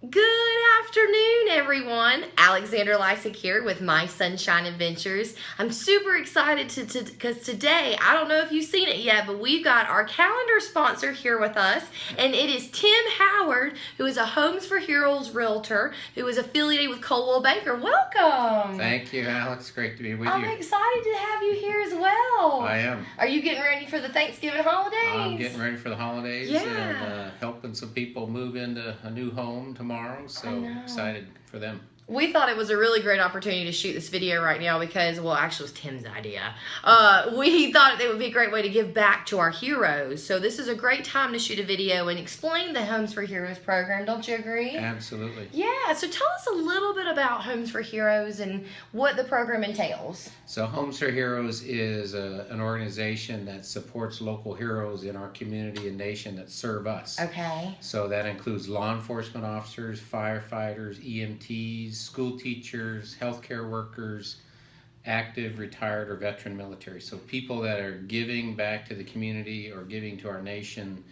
Good afternoon, everyone. Alexander Lysick here with My Sunshine Adventures. I'm super excited because today, I don't know if you've seen it yet, but we've got our calendar sponsor here with us, and it is Tim Howard, who is a Homes for Heroes realtor who is affiliated with Coldwell Banker. Welcome. Thank you, Alex. Great to be with you. I'm excited to have you here as well. I am. Are you getting ready for the Thanksgiving holidays? I'm getting ready for the holidays and helping some people move into a new home tomorrow, so excited for them. We thought it was a really great opportunity to shoot this video right now because, well, actually it was Tim's idea. We thought it would be a great way to give back to our heroes. So this is a great time to shoot a video and explain the Homes for Heroes program. Don't you agree? Absolutely. Yeah, so tell us a little bit about Homes for Heroes and what the program entails. So Homes for Heroes is an organization that supports local heroes in our community and nation that serve us. Okay. So that includes law enforcement officers, firefighters, EMTs, school teachers, healthcare workers, active, retired, or veteran military. So people that are giving back to the community or giving to our nation,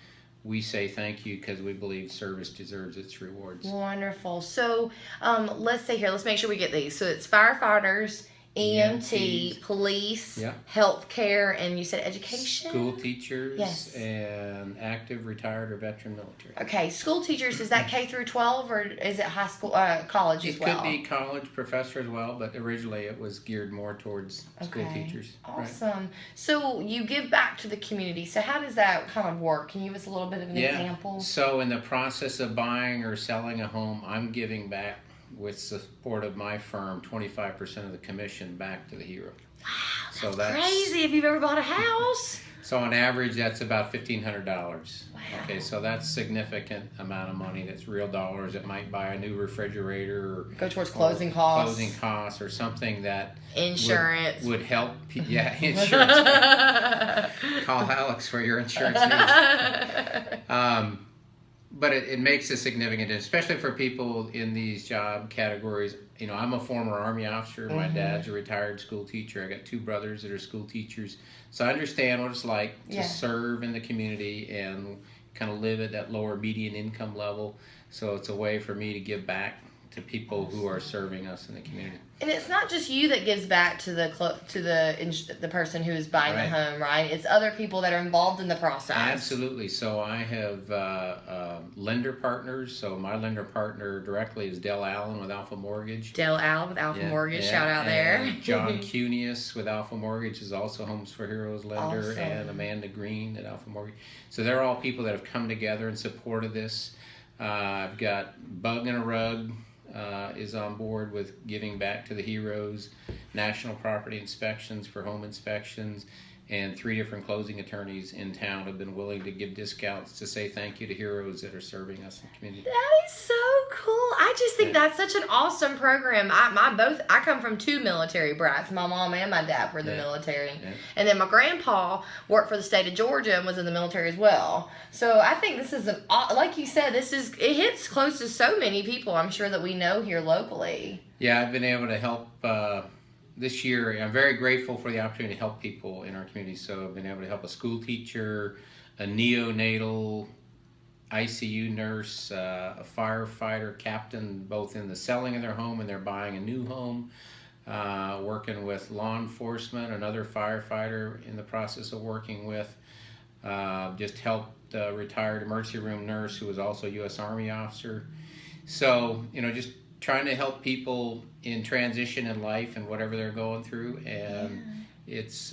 we say thank you because we believe service deserves its rewards. Wonderful. So let's make sure we get these. So it's firefighters, EMT, police, healthcare, and you said education? School teachers, and active, retired, or veteran military. Okay, school teachers, is that K through 12 or is it high school, college as well? It could be college professor as well, but originally it was geared more towards school teachers. Awesome. Right. So you give back to the community. So how does that kind of work? Can you give us a little bit of an example? So in the process of buying or selling a home, I'm giving back, with support of my firm, 25% of the commission back to the hero. Wow, that's crazy if you've ever bought a house. So on average, that's about $1,500. Wow. Okay, so that's significant amount of money. That's real dollars. It might buy a new refrigerator or go towards closing costs or something that insurance would help. Yeah, insurance. Call Alex for your insurance needs. But it makes a significant difference, especially for people in these job categories. You know, I'm a former Army officer. My dad's a retired school teacher. I got two brothers that are school teachers. So I understand what it's like to serve in the community and kind of live at that lower median income level. So it's a way for me to give back to people who are serving us in the community. And it's not just you that gives back to the person who is buying the home, right? It's other people that are involved in the process. Absolutely. So I have lender partners. So my lender partner directly is Dell Allen with Alpha Mortgage. Dell Allen with Alpha Mortgage. Shout out there. John Cunius with Alpha Mortgage is also Homes for Heroes lender. Awesome. And Amanda Green at Alpha Mortgage. So they're all people that have come together in support of this. I've got Bug and a Rug. Is on board with giving back to the heroes, National Property Inspections for home inspections, and 3 different closing attorneys in town have been willing to give discounts to say thank you to heroes that are serving us in the community. That is so cool. I just think that's such an awesome program. I come from 2 military brats. My mom and my dad were in the military. And then my grandpa worked for the state of Georgia and was in the military as well. So I think this is like you said, it hits close to so many people, I'm sure, that we know here locally. Yeah, I've been able to help this year. I'm very grateful for the opportunity to help people in our community. So I've been able to help a school teacher, a neonatal ICU nurse, a firefighter captain, both in the selling of their home and they're buying a new home, working with law enforcement, another firefighter in the process of working with, just helped a retired emergency room nurse who was also a U.S. Army officer. So, you know, just trying to help people in transition in life and whatever they're going through, and it's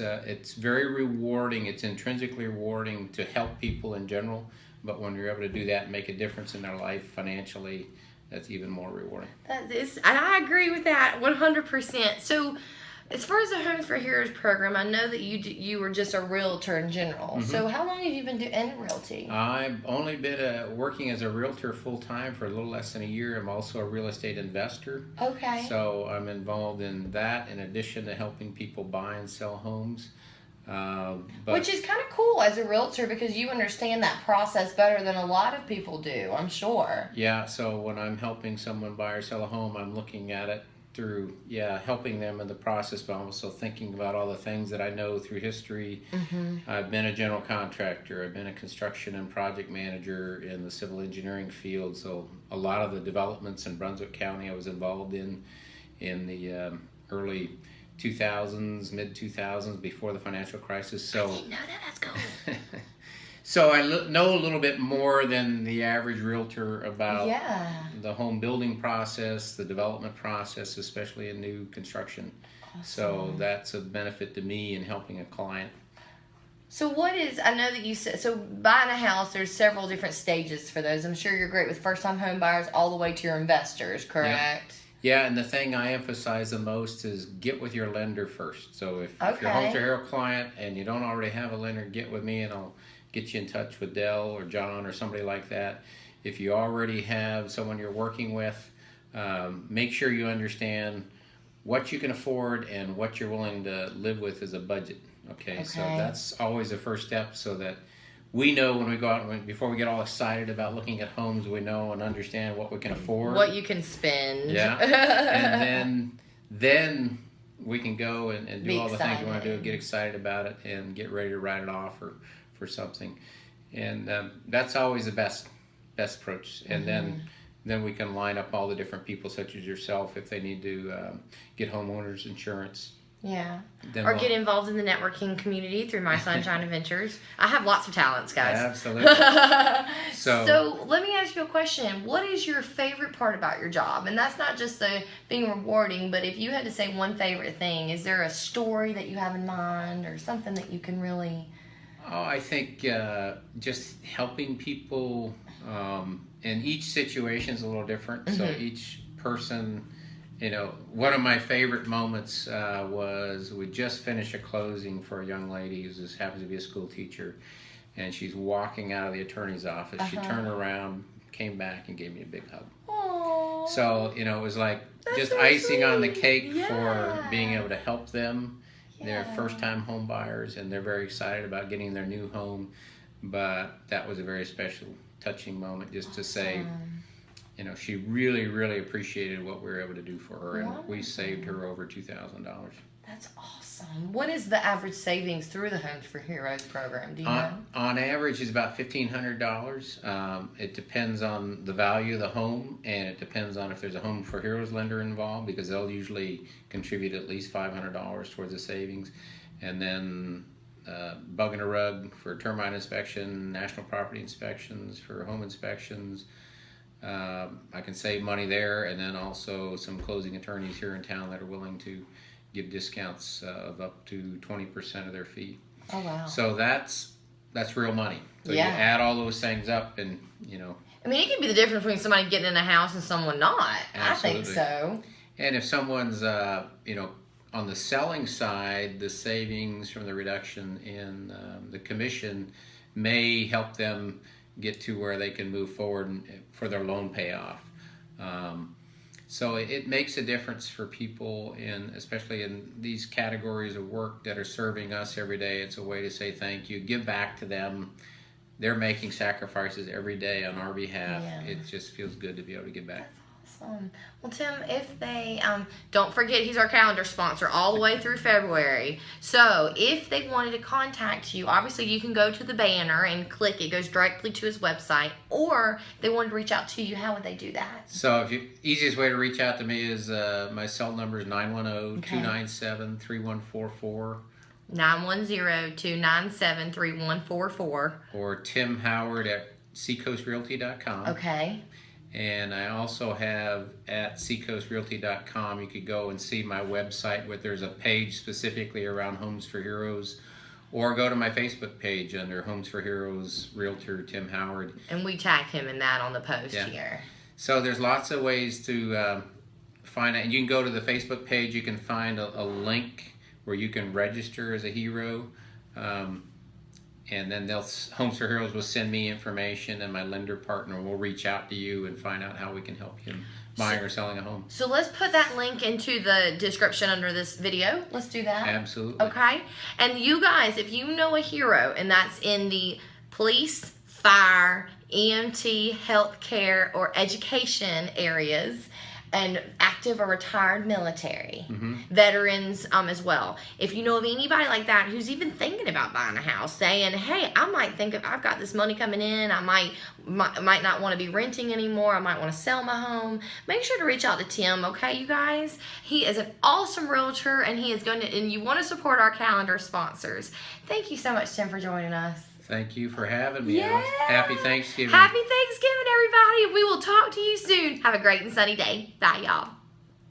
very rewarding. It's intrinsically rewarding to help people in general, but when you're able to do that and make a difference in their life financially, that's even more rewarding. And I agree with that 100%. So as far as the Homes for Heroes program, I know that you were just a realtor in general. So how long have you been doing realty? I've only been working as a realtor full-time for a little less than a year. I'm also a real estate investor. Okay. So I'm involved in that in addition to helping people buy and sell homes. Which is kind of cool as a realtor because you understand that process better than a lot of people do, I'm sure. Yeah, so when I'm helping someone buy or sell a home, I'm looking at it through helping them in the process, but also thinking about all the things that I know through history. I've been a general contractor, I've been a construction and project manager in the civil engineering field, so a lot of the developments in Brunswick County I was involved in the early 2000s, mid 2000s, before the financial crisis. So I didn't know that. That's cool. So I know a little bit more than the average realtor about the home building process, the development process, especially in new construction. Awesome. So that's a benefit to me in helping a client. So what is, I know that you said, so buying a house, there's several different stages for those. I'm sure you're great with first-time home buyers all the way to your investors, correct? Yeah, and the thing I emphasize the most is get with your lender first. So if you're a Homes for Hero client and you don't already have a lender, get with me and I'll get you in touch with Dell or John or somebody like that. If you already have someone you're working with, make sure you understand what you can afford and what you're willing to live with as a budget. Okay. So that's always the first step, so that we know when we go out, before we get all excited about looking at homes, we know and understand what we can afford. What you can spend. Yeah. And then we can go and do all the things we want to do, get excited about it, and get ready to write it off for something. And that's always the best approach. And then we can line up all the different people, such as yourself, if they need to get homeowners insurance. Yeah. Or get involved in the networking community through My Sunshine Adventures. I have lots of talents, guys. Absolutely. So let me ask you a question. What is your favorite part about your job? And that's not just being rewarding, but if you had to say one favorite thing, is there a story that you have in mind or something that you can really... Oh, I think just helping people, and each situation is a little different. So each person, one of my favorite moments was we just finished a closing for a young lady who just happens to be a school teacher, and she's walking out of the attorney's office. She turned around, came back, and gave me a big hug. Aww. So, it was like just icing on the cake for being able to help them. They're first-time home buyers, and they're very excited about getting their new home. But that was a very special, touching moment, just to say, she really, really appreciated what we were able to do for her, and we saved her over $2,000. That's awesome. What is the average savings through the Homes for Heroes program? Do you know? On average, it's about $1,500. It depends on the value of the home, and it depends on if there's a Home for Heroes lender involved, because they'll usually contribute at least $500 towards the savings. And then bug and a rug for termite inspection, national property inspections, for home inspections. I can save money there, and then also some closing attorneys here in town that are willing to give discounts of up to 20% of their fee. Oh, wow. So that's real money. So you add all those things up, and I mean, it can be the difference between somebody getting in a house and someone not. Absolutely. I think so. And if someone's on the selling side, the savings from the reduction in the commission may help them get to where they can move forward for their loan payoff. So it makes a difference for people, especially in these categories of work that are serving us every day. It's a way to say thank you, give back to them. They're making sacrifices every day on our behalf. It just feels good to be able to give back. Awesome. Well, Tim, if they, don't forget he's our calendar sponsor all the way through February. So if they wanted to contact you, obviously you can go to the banner and click. It goes directly to his website. Or if they wanted to reach out to you, how would they do that? So easiest way to reach out to me is my cell number is 910-297-3144. 910-297-3144. Or Tim Howard at seacoastrealty.com. Okay. And I also have at seacoastrealty.com, you could go and see my website where there's a page specifically around Homes for Heroes, or go to my Facebook page under Homes for Heroes Realtor Tim Howard. And we tagged him in that on the post here. So there's lots of ways to find out. And you can go to the Facebook page, you can find a link where you can register as a hero. And then Homes for Heroes will send me information, and my lender partner will reach out to you and find out how we can help you buying or selling a home. So let's put that link into the description under this video. Let's do that. Absolutely. Okay? And you guys, if you know a hero, and that's in the police, fire, EMT, healthcare, or education areas, and active or retired military. Mm-hmm. Veterans as well. If you know of anybody like that who's even thinking about buying a house, saying, hey, I might think of, I've got this money coming in, I might not want to be renting anymore, I might want to sell my home, make sure to reach out to Tim, okay, you guys? He is an awesome realtor, and he is going to, and you want to support our calendar sponsors. Thank you so much, Tim, for joining us. Thank you for having me. Yeah. Happy Thanksgiving. Happy Thanksgiving, everybody. We will talk to you soon. Have a great and sunny day. Bye, y'all.